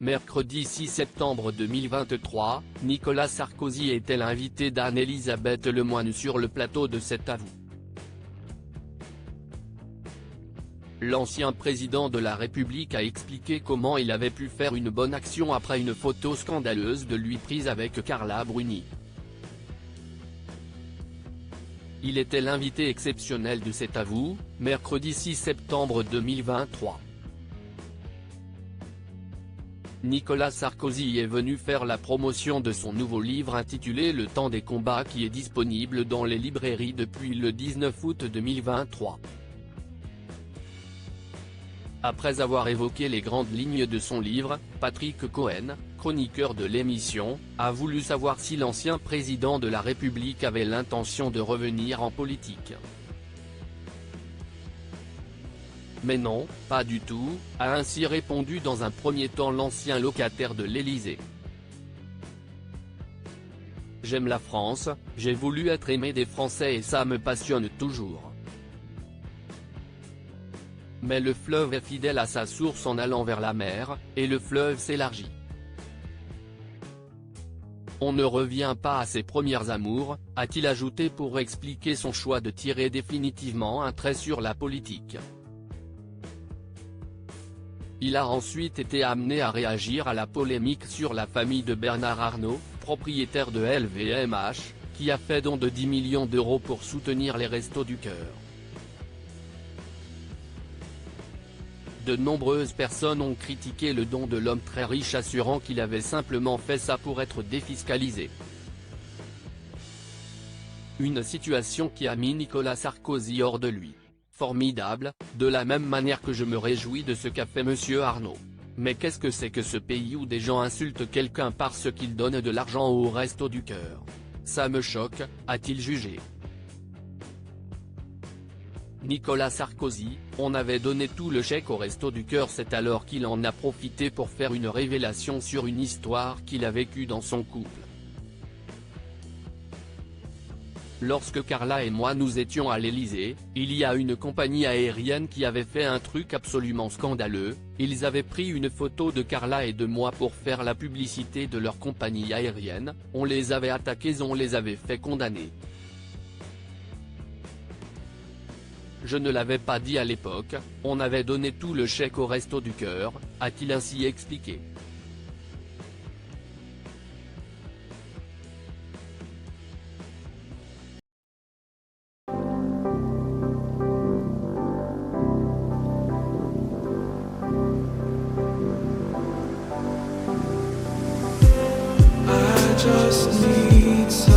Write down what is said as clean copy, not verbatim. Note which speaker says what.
Speaker 1: Mercredi 6 septembre 2023, Nicolas Sarkozy était l'invité d'Anne-Elisabeth Lemoine sur le plateau de Cet à vous. L'ancien président de la République a expliqué comment il avait pu faire une bonne action après une photo scandaleuse de lui prise avec Carla Bruni. Il était l'invité exceptionnel de Cet à vous, mercredi 6 septembre 2023. Nicolas Sarkozy est venu faire la promotion de son nouveau livre intitulé Le temps des combats qui est disponible dans les librairies depuis le 19 août 2023. Après avoir évoqué les grandes lignes de son livre, Patrick Cohen, chroniqueur de l'émission, a voulu savoir si l'ancien président de la République avait l'intention de revenir en politique. Mais non, pas du tout, a ainsi répondu dans un premier temps l'ancien locataire de l'Élysée. J'aime la France, j'ai voulu être aimé des Français et ça me passionne toujours. Mais le fleuve est fidèle à sa source en allant vers la mer, et le fleuve s'élargit. On ne revient pas à ses premières amours, a-t-il ajouté pour expliquer son choix de tirer définitivement un trait sur la politique. Il a ensuite été amené à réagir à la polémique sur la famille de Bernard Arnault, propriétaire de LVMH, qui a fait don de 10 millions d'euros pour soutenir les Restos du Cœur. De nombreuses personnes ont critiqué le don de l'homme très riche assurant qu'il avait simplement fait ça pour être défiscalisé. Une situation qui a mis Nicolas Sarkozy hors de lui. Formidable, de la même manière que je me réjouis de ce qu'a fait Monsieur Arnault. Mais qu'est-ce que c'est que ce pays où des gens insultent quelqu'un parce qu'il donne de l'argent aux Restos du Cœur? Ça me choque, a-t-il jugé. Nicolas Sarkozy, on avait donné tout le chèque aux Restos du Cœur, c'est alors qu'il en a profité pour faire une révélation sur une histoire qu'il a vécue dans son couple. Lorsque Carla et moi nous étions à l'Élysée, il y a une compagnie aérienne qui avait fait un truc absolument scandaleux, ils avaient pris une photo de Carla et de moi pour faire la publicité de leur compagnie aérienne, on les avait attaqués, on les avait fait condamner. Je ne l'avais pas dit à l'époque, on avait donné tout le chèque aux Restos du Cœur, a-t-il ainsi expliqué.
Speaker 2: I just need